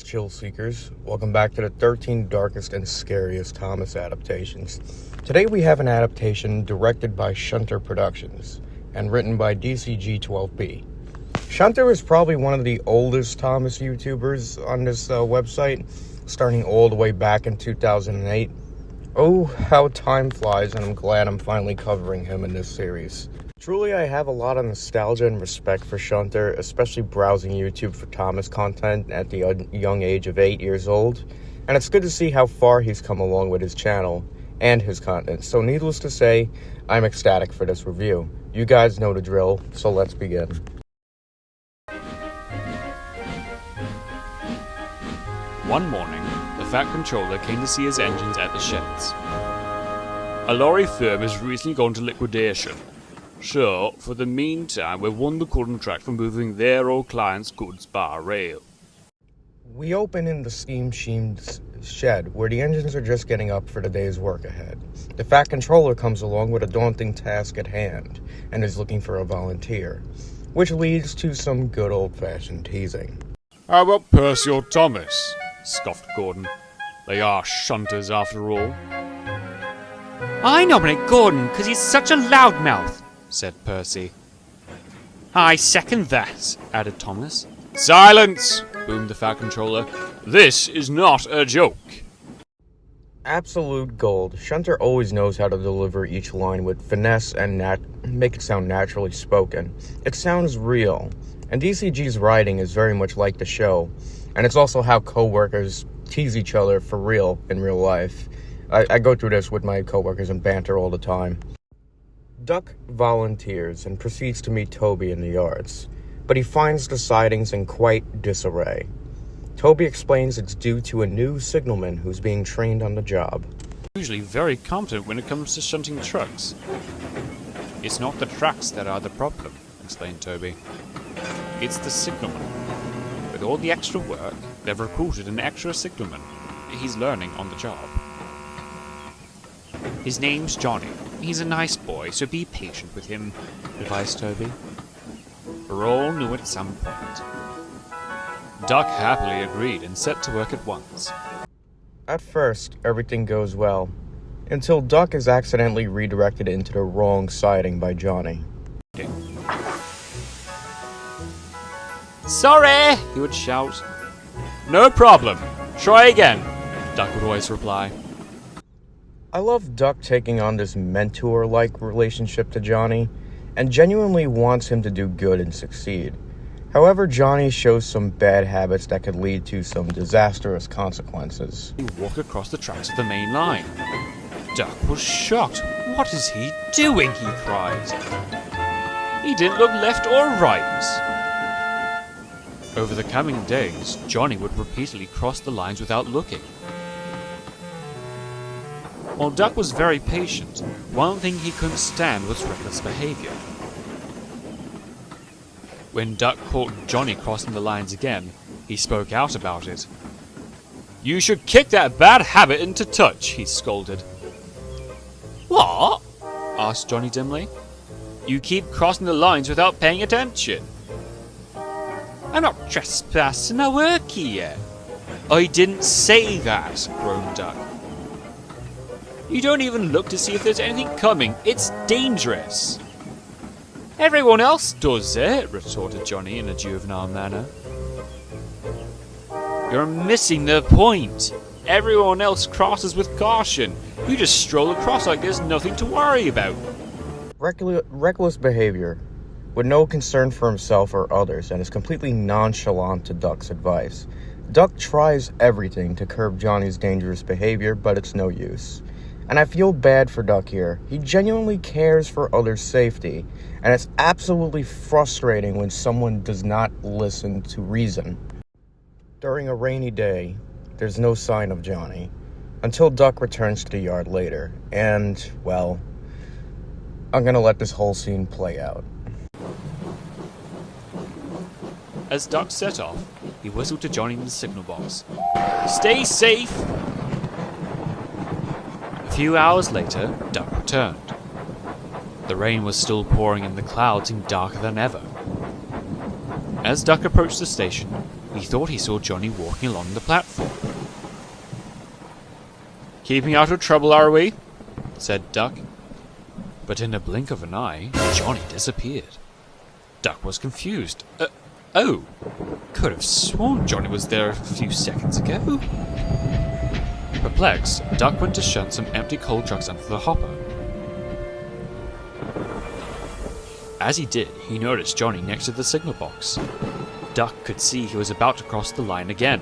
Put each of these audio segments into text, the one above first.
Greetings, chill seekers. Welcome back to the 13 darkest and scariest Thomas adaptations. Today we have an adaptation directed by Shunter Productions and written by DCG12B. Shunter is probably one of the oldest Thomas YouTubers on this website, starting all the way back in 2008. Oh, how time flies, and I'm glad I'm finally covering him in this series. Truly, I have a lot of nostalgia and respect for Shunter, especially browsing YouTube for Thomas content at the young age of 8 years old, and it's good to see how far he's come along with his channel and his content. So needless to say, I'm ecstatic for this review. You guys know the drill, so let's begin. One morning, the Fat Controller came to see his engines at the sheds. A lorry firm has recently gone to liquidation. So, for the meantime, we've won the contract for moving their old client's goods by rail. We open in the steam sheen's shed, where the engines are just getting up for the day's work ahead. The Fat Controller comes along with a daunting task at hand, and is looking for a volunteer, which leads to some good old-fashioned teasing. How about Percy or Thomas? Scoffed Gordon. They are shunters after all. I nominate Gordon because he's such a loudmouth, said Percy. I second that, added Thomas. Silence! Boomed the Fat Controller. This is not a joke. Absolute gold. Shunter always knows how to deliver each line with finesse and make it sound naturally spoken. It sounds real. And DCG's writing is very much like the show. And it's also how co-workers tease each other for real in real life. I go through this with my co-workers and banter all the time. Duck volunteers and proceeds to meet Toby in the yards, but he finds the sidings in quite disarray. Toby explains it's due to a new signalman who's being trained on the job. Usually very competent when it comes to shunting trucks. It's not the trucks that are the problem, explained Toby. It's the signalman. With all the extra work, they've recruited an extra signalman. He's learning on the job. His name's Johnny. He's a nice boy, so be patient with him, advised Toby. We're all new at some point. Duck happily agreed and set to work at once. At first, everything goes well, until Duck is accidentally redirected into the wrong siding by Johnny. Sorry, he would shout. No problem. Try again, Duck would always reply. I love Duck taking on this mentor-like relationship to Johnny, and genuinely wants him to do good and succeed. However, Johnny shows some bad habits that could lead to some disastrous consequences. He walked across the tracks of the main line. Duck was shocked. What is he doing? He cried. He didn't look left or right. Over the coming days, Johnny would repeatedly cross the lines without looking. While Duck was very patient, one thing he couldn't stand was reckless behavior. When Duck caught Johnny crossing the lines again, he spoke out about it. You should kick that bad habit into touch, he scolded. What? Asked Johnny dimly. You keep crossing the lines without paying attention. I'm not trespassing, I work here. I didn't say that, groaned Duck. You don't even look to see if there's anything coming. It's dangerous. Everyone else does it, retorted Johnny in a juvenile manner. You're missing the point. Everyone else crosses with caution. You just stroll across like there's nothing to worry about. Reckless behavior, with no concern for himself or others, and is completely nonchalant to Duck's advice. Duck tries everything to curb Johnny's dangerous behavior, but it's no use. And I feel bad for Duck here. He genuinely cares for others' safety, and it's absolutely frustrating when someone does not listen to reason. During a rainy day, there's no sign of Johnny, until Duck returns to the yard later, and, well, I'm gonna let this whole scene play out. As Duck set off, he whistled to Johnny in the signal box. Stay safe! A few hours later, Duck returned. The rain was still pouring and the clouds seemed darker than ever. As Duck approached the station, he thought he saw Johnny walking along the platform. "Keeping out of trouble, are we?" said Duck. But in a blink of an eye, Johnny disappeared. Duck was confused. Oh, could have sworn Johnny was there a few seconds ago. Perplexed, Duck went to shunt some empty coal trucks under the hopper. As he did, he noticed Johnny next to the signal box. Duck could see he was about to cross the line again.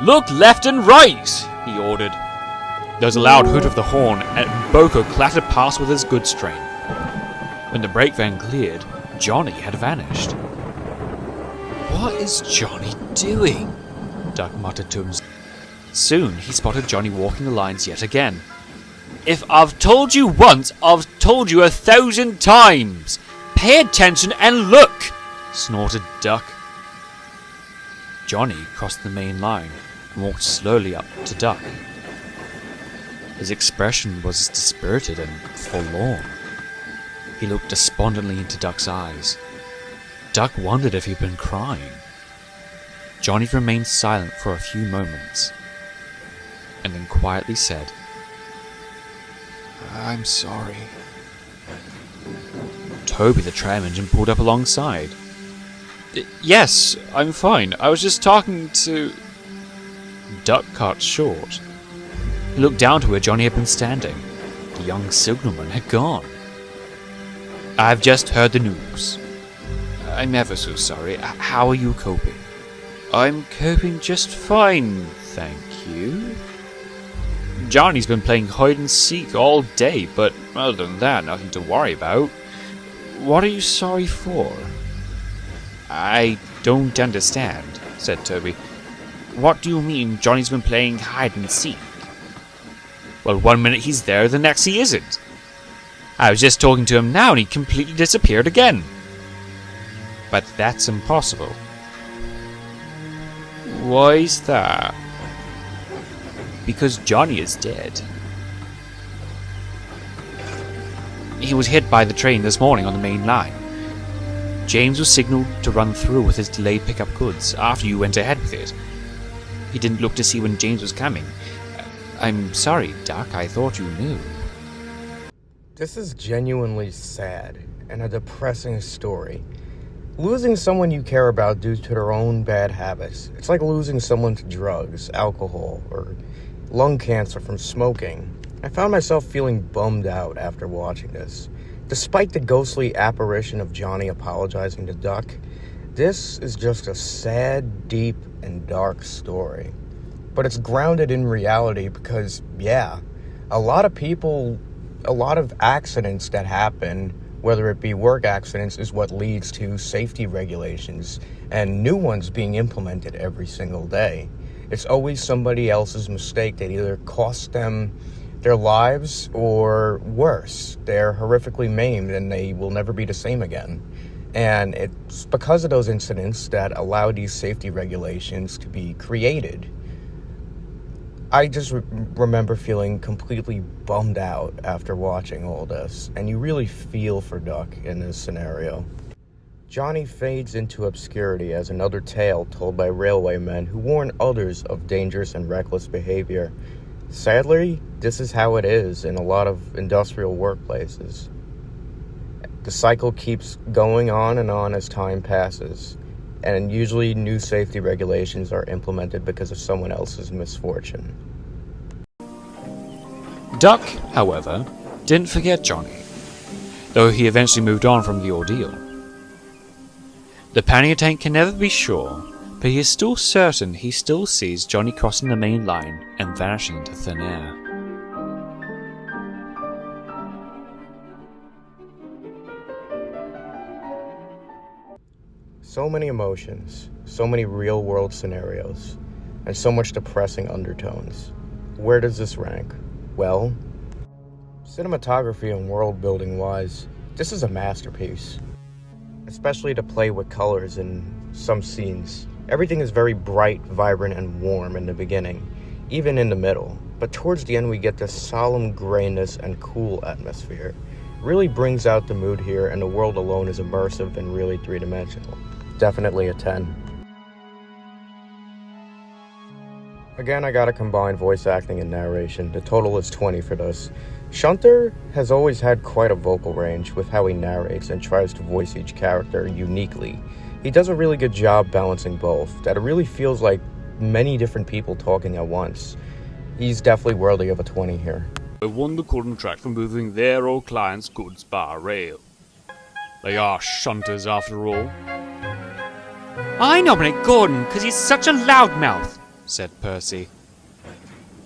"Look left and right!" he ordered. There was a loud hoot of the horn, and Boko clattered past with his goods train. When the brake van cleared, Johnny had vanished. "What is Johnny doing?" Duck muttered to himself. Soon he spotted Johnny walking the lines yet again. "If I've told you once, I've told you 1,000 times! Pay attention and look!" snorted Duck. Johnny crossed the main line and walked slowly up to Duck. His expression was dispirited and forlorn. He looked despondently into Duck's eyes. Duck wondered if he'd been crying. Johnny remained silent for a few moments, and then quietly said, "I'm sorry." Toby the tram engine pulled up alongside. "Yes, I'm fine. I was just talking to..." Duck cut short. He looked down to where Johnny had been standing. The young signalman had gone. "I've just heard the news. I'm ever so sorry. How are you coping?" "I'm coping just fine, thank you." "Johnny's been playing hide and seek all day, but other than that, nothing to worry about. What are you sorry for?" "I don't understand," said Toby. "What do you mean Johnny's been playing hide and seek?" "Well, one minute he's there, the next he isn't. I was just talking to him now and he completely disappeared again." "But that's impossible." "Why's that?" "Because Johnny is dead. He was hit by the train this morning on the main line. James was signalled to run through with his delayed pickup goods after you went ahead with it. He didn't look to see when James was coming. I'm sorry, Duck, I thought you knew." This is genuinely sad and a depressing story. Losing someone you care about due to their own bad habits. It's like losing someone to drugs, alcohol, or lung cancer from smoking. I found myself feeling bummed out after watching this. Despite the ghostly apparition of Johnny apologizing to Duck, this is just a sad, deep, and dark story. But it's grounded in reality because, yeah, a lot of accidents that happen, whether it be work accidents, is what leads to safety regulations and new ones being implemented every single day. It's always somebody else's mistake that either cost them their lives or worse, they're horrifically maimed and they will never be the same again. And it's because of those incidents that allow these safety regulations to be created. I just remember feeling completely bummed out after watching all this, and you really feel for Duck in this scenario. Johnny fades into obscurity as another tale told by railwaymen who warn others of dangerous and reckless behavior. Sadly, this is how it is in a lot of industrial workplaces. The cycle keeps going on and on as time passes, and usually new safety regulations are implemented because of someone else's misfortune. Duck, however, didn't forget Johnny, though he eventually moved on from the ordeal. The pannier tank can never be sure, but he is still certain he still sees Johnny crossing the main line and vanishing into thin air. So many emotions, so many real-world scenarios, and so much depressing undertones. Where does this rank? Well, cinematography and world-building wise, this is a masterpiece. Especially to play with colors in some scenes. Everything is very bright, vibrant, and warm in the beginning, even in the middle. But towards the end we get this solemn grayness and cool atmosphere. Really brings out the mood here, and the world alone is immersive and really three-dimensional. definitely a 10. Again, I gotta combine voice acting and narration. The total is 20 for this. Shunter has always had quite a vocal range with how he narrates and tries to voice each character uniquely. He does a really good job balancing both, that it really feels like many different people talking at once. He's definitely worthy of a 20 here. They won the contract for moving their old client's goods by rail. They are shunters after all. I nominate Gordon because he's such a loudmouth, said Percy.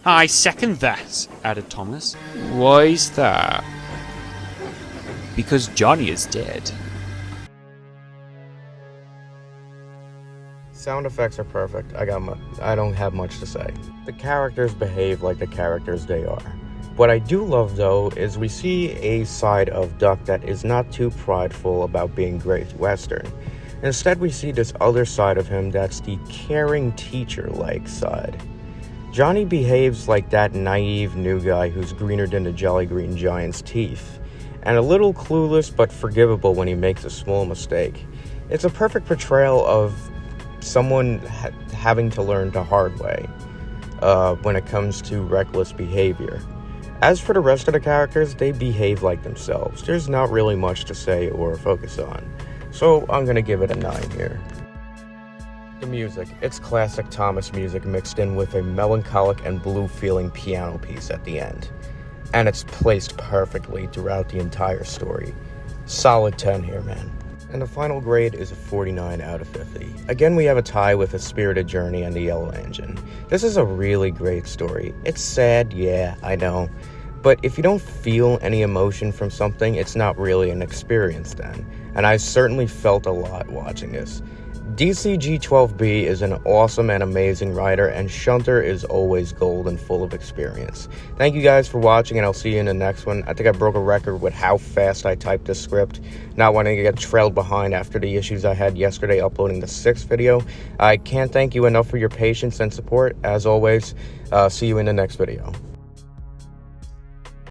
I second that, added Thomas. Why's that? Because Johnny is dead. Sound effects are perfect. I don't have much to say. The characters behave like the characters they are. What I do love, though, is we see a side of Duck that is not too prideful about being Great Western. Instead, we see this other side of him that's the caring teacher-like side. Johnny behaves like that naive new guy who's greener than the Jolly Green Giant's teeth, and a little clueless but forgivable when he makes a small mistake. It's a perfect portrayal of someone having to learn the hard way when it comes to reckless behavior. As for the rest of the characters, they behave like themselves. There's not really much to say or focus on, so I'm gonna give it a 9 here. The music. It's classic Thomas music mixed in with a melancholic and blue-feeling piano piece at the end. And it's placed perfectly throughout the entire story. Solid 10 here, man. And the final grade is a 49 out of 50. Again, we have a tie with A Spirited Journey and The Yellow Engine. This is a really great story. It's sad, yeah, I know. But if you don't feel any emotion from something, it's not really an experience then. And I certainly felt a lot watching this. DCG-12B is an awesome and amazing writer, and Shunter is always gold and full of experience. Thank you guys for watching, and I'll see you in the next one. I think I broke a record with how fast I typed this script, not wanting to get trailed behind after the issues I had yesterday uploading the 6th video. I can't thank you enough for your patience and support. As always, see you in the next video.